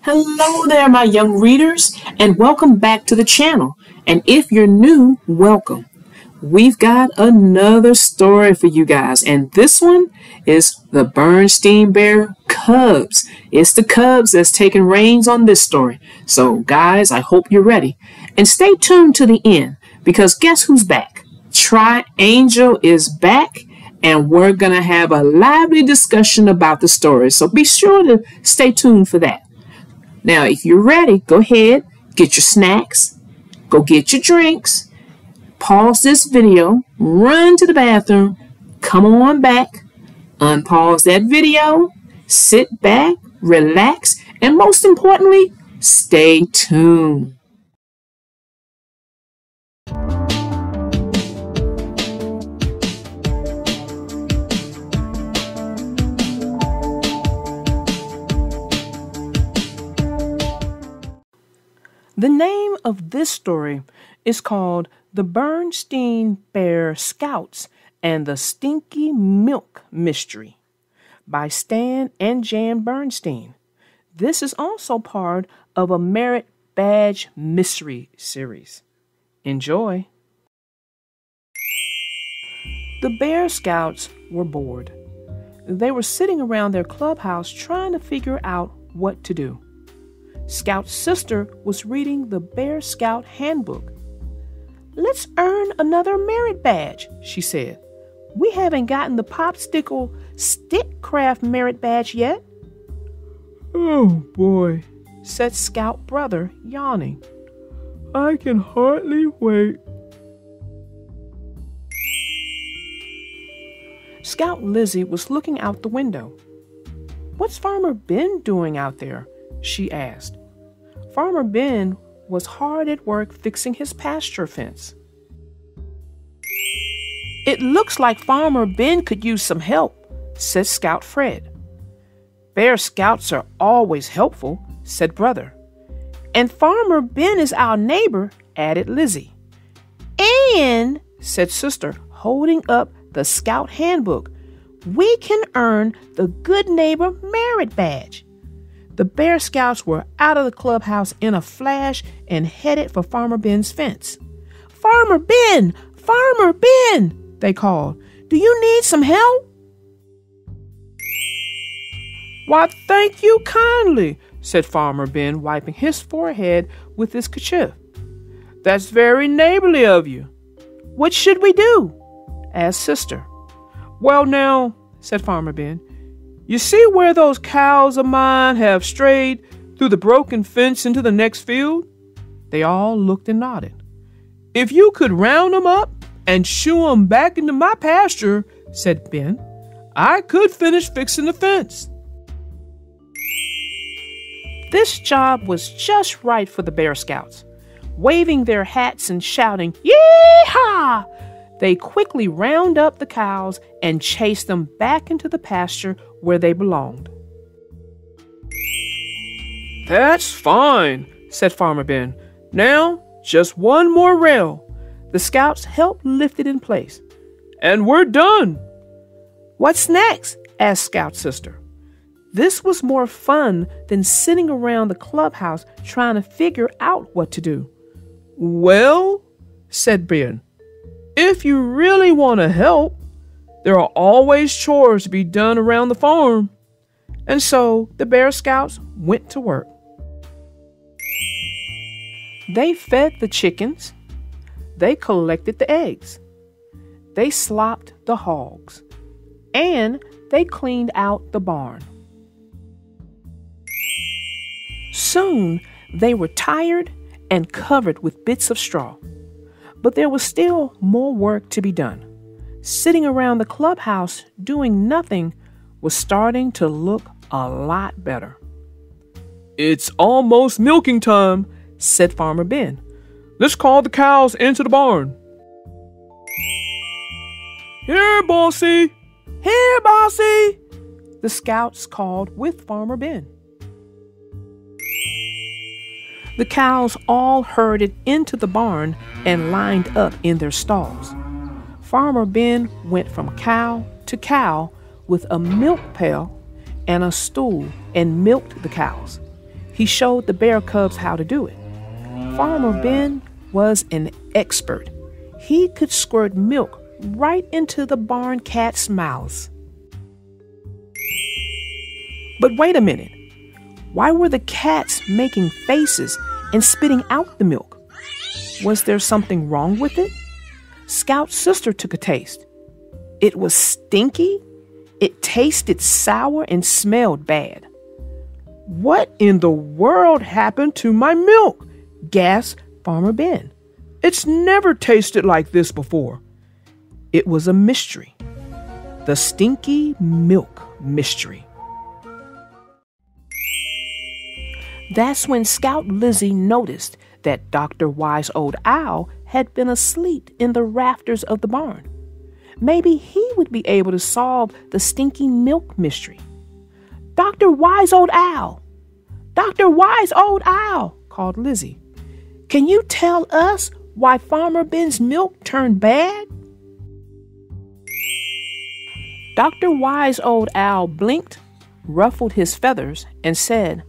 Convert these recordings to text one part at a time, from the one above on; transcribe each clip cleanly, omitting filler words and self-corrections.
Hello there, my young readers, and welcome back to the channel. And if you're new, welcome. We've got another story for you guys, and this one is the Berenstain Bear Cubs. It's the Cubs that's taking reins on this story. So, guys, I hope you're ready. And stay tuned to the end, because guess who's back? Tri-Angel is back, and we're going to have a lively discussion about the story. So be sure to stay tuned for that. Now, if you're ready, go ahead, get your snacks, go get your drinks, pause this video, run to the bathroom, come on back, unpause that video, sit back, relax, and most importantly, stay tuned. The name of this story is called The Berenstain Bear Scouts and the Stinky Milk Mystery by Stan and Jan Berenstain. This is also part of a Merit Badge Mystery series. Enjoy. The Bear Scouts were bored. They were sitting around their clubhouse trying to figure out what to do. Scout's sister was reading the Bear Scout handbook. "Let's earn another merit badge," she said. "We haven't gotten the popsicle stick craft merit badge yet." "Oh boy," said Scout brother, yawning. "I can hardly wait." Scout Lizzie was looking out the window. "What's Farmer Ben doing out there?" she asked. Farmer Ben was hard at work fixing his pasture fence. "It looks like Farmer Ben could use some help," said Scout Fred. "Bear Scouts are always helpful," said Brother. "And Farmer Ben is our neighbor," added Lizzie. "And," said Sister, holding up the Scout handbook, "we can earn the Good Neighbor Merit Badge." The Bear Scouts were out of the clubhouse in a flash and headed for Farmer Ben's fence. "Farmer Ben! Farmer Ben!" they called. "Do you need some help?" "Why, thank you kindly," said Farmer Ben, wiping his forehead with his kerchief. "That's very neighborly of you." "What should we do?" asked Sister. "Well now," said Farmer Ben, "you see where those cows of mine have strayed through the broken fence into the next field?" They all looked and nodded. "If you could round them up and shoo them back into my pasture," said Ben, "I could finish fixing the fence." This job was just right for the Bear Scouts. Waving their hats and shouting, "Yee-haw!" they quickly round up the cows and chase them back into the pasture where they belonged. "That's fine," said Farmer Ben. "Now, just one more rail." The Scouts helped lift it in place. "And we're done." "What's next?" asked Scout's sister. This was more fun than sitting around the clubhouse trying to figure out what to do. "Well," said Ben, "if you really want to help, there are always chores to be done around the farm." And so the Bear Scouts went to work. They fed the chickens. They collected the eggs. They slopped the hogs. And they cleaned out the barn. Soon they were tired and covered with bits of straw. But there was still more work to be done. Sitting around the clubhouse doing nothing was starting to look a lot better. "It's almost milking time," said Farmer Ben. "Let's call the cows into the barn." "Here, Bossy! Here, Bossy!" the Scouts called with Farmer Ben. The cows all herded into the barn and lined up in their stalls. Farmer Ben went from cow to cow with a milk pail and a stool and milked the cows. He showed the bear cubs how to do it. Farmer Ben was an expert. He could squirt milk right into the barn cat's mouths. But wait a minute. Why were the cats making faces and spitting out the milk? Was there something wrong with it? Scout's sister took a taste. It was stinky. It tasted sour and smelled bad. What in the world happened to my milk? Gasped Farmer Ben. It's never tasted like this before. It was a mystery. The stinky milk mystery. That's when Scout Lizzie noticed that Dr. Wise Old Owl had been asleep in the rafters of the barn. Maybe he would be able to solve the stinky milk mystery. Dr. Wise Old Owl! Dr. Wise Old Owl! Called Lizzie. Can you tell us why Farmer Ben's milk turned bad? Dr. Wise Old Owl blinked, ruffled his feathers, and said,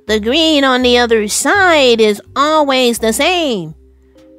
"The green on the other side is always the same.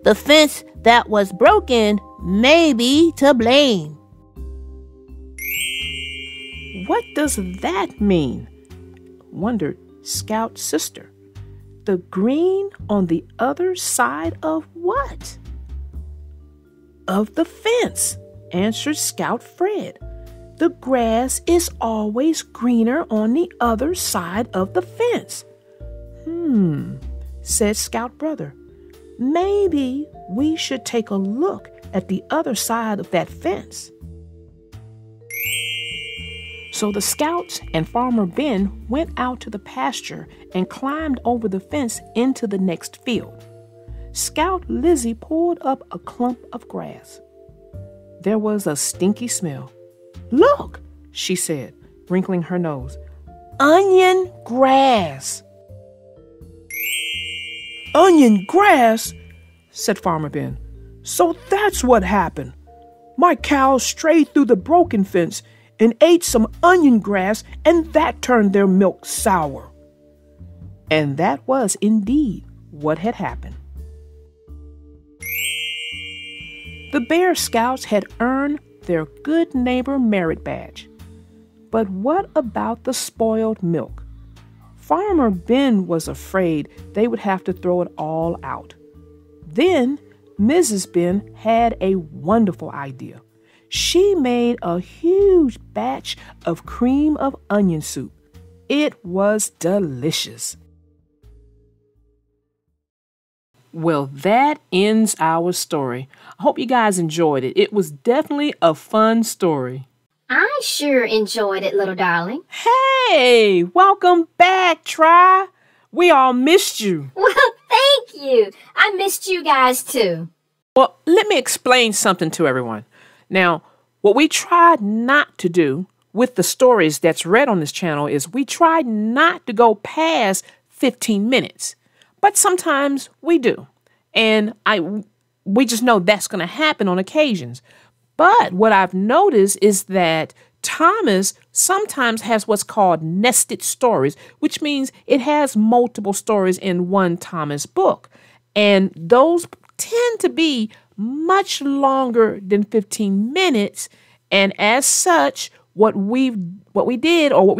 The fence that was broken may be to blame." What does that mean? Wondered Scout's sister. The green on the other side of what? Of the fence, answered Scout Fred. The grass is always greener on the other side of the fence. Said Scout Brother. Maybe we should take a look at the other side of that fence. So the Scouts and Farmer Ben went out to the pasture and climbed over the fence into the next field. Scout Lizzie pulled up a clump of grass. There was a stinky smell. "Look," she said, wrinkling her nose. "Onion grass." Onion grass? Said Farmer Ben. So that's what happened. My cows strayed through the broken fence and ate some onion grass, and that turned their milk sour. And that was indeed what had happened. The Bear Scouts had earned their Good Neighbor Merit Badge. But what about the spoiled milk? Farmer Ben was afraid they would have to throw it all out. Then Mrs. Ben had a wonderful idea. She made a huge batch of cream of onion soup. It was delicious. Well, that ends our story. I hope you guys enjoyed it. It was definitely a fun story. I sure enjoyed it, little darling. Hey, welcome back, Try. We all missed you. Well, thank you. I missed you guys too. Well, let me explain something to everyone. Now, what we tried not to do with the stories that's read on this channel is we tried not to go past 15 minutes. But sometimes we do. And we just know that's going to happen on occasions. But what I've noticed is that Thomas sometimes has what's called nested stories, which means it has multiple stories in one Thomas book. And those tend to be much longer than 15 minutes. And as such, what we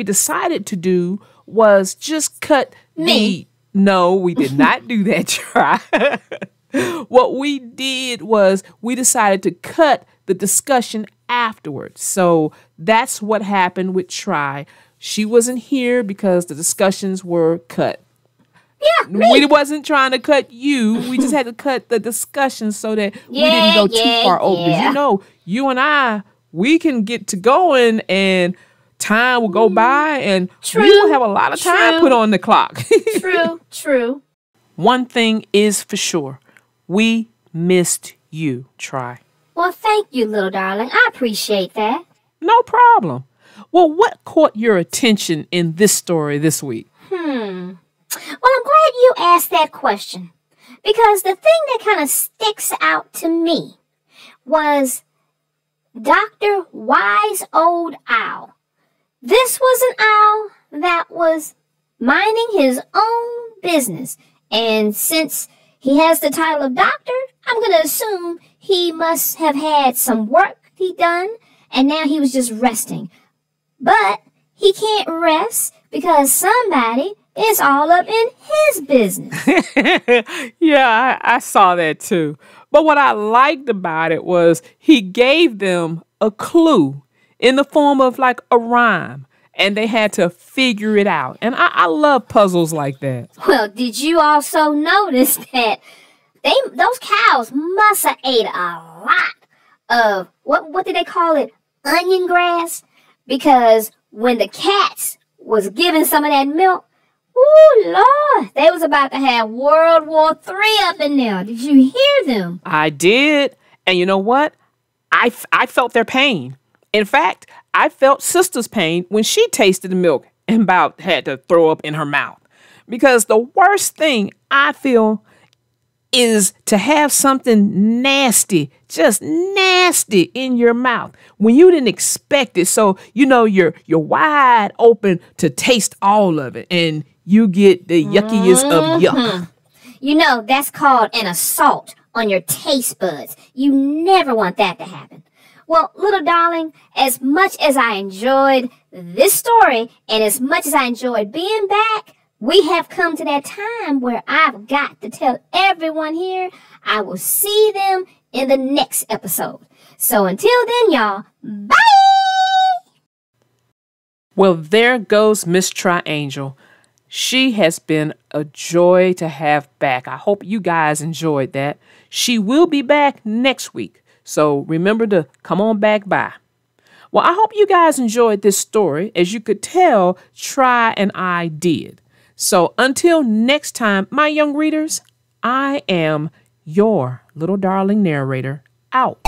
decided to do was just cut No, we did not do that, Try. What we did was we decided to cut the discussion afterwards. So that's what happened with Try. She wasn't here because the discussions were cut. Yeah, we wasn't trying to cut you. We just had to cut the discussion so that we didn't go too far over. Because you know, you and I, we can get to going and time will go by and we will have a lot of time put on the clock. True. One thing is for sure. We missed you, Try. Well, thank you, little darling. I appreciate that. No problem. Well, what caught your attention in this story this week? Well, I'm glad you asked that question. Because the thing that kind of sticks out to me was Dr. Wise Old Owl. This was an owl that was minding his own business. And since he has the title of doctor, I'm going to assume he must have had some work he done, and now he was just resting. But he can't rest because somebody is all up in his business. Yeah, I saw that too. But what I liked about it was he gave them a clue in the form of like a rhyme, and they had to figure it out. And I love puzzles like that. Well, did you also notice that those cows must have ate a lot of, what did they call it? Onion grass? Because when the cats was giving some of that milk, ooh, Lord, they was about to have World War III up in there. Did you hear them? I did. And you know what? I felt their pain. In fact, I felt Sister's pain when she tasted the milk and about had to throw up in her mouth. Because the worst thing I feel is to have something nasty, just nasty in your mouth when you didn't expect it. So, you know, you're wide open to taste all of it, and you get the yuckiest of yuck. You know, that's called an assault on your taste buds. You never want that to happen. Well, little darling, as much as I enjoyed this story and as much as I enjoyed being back, we have come to that time where I've got to tell everyone here I will see them in the next episode. So until then, y'all, bye! Well, there goes Miss Triangel. She has been a joy to have back. I hope you guys enjoyed that. She will be back next week. So remember to come on back by. Well, I hope you guys enjoyed this story. As you could tell, Try and I did. So until next time, my young readers, I am your little darling narrator out.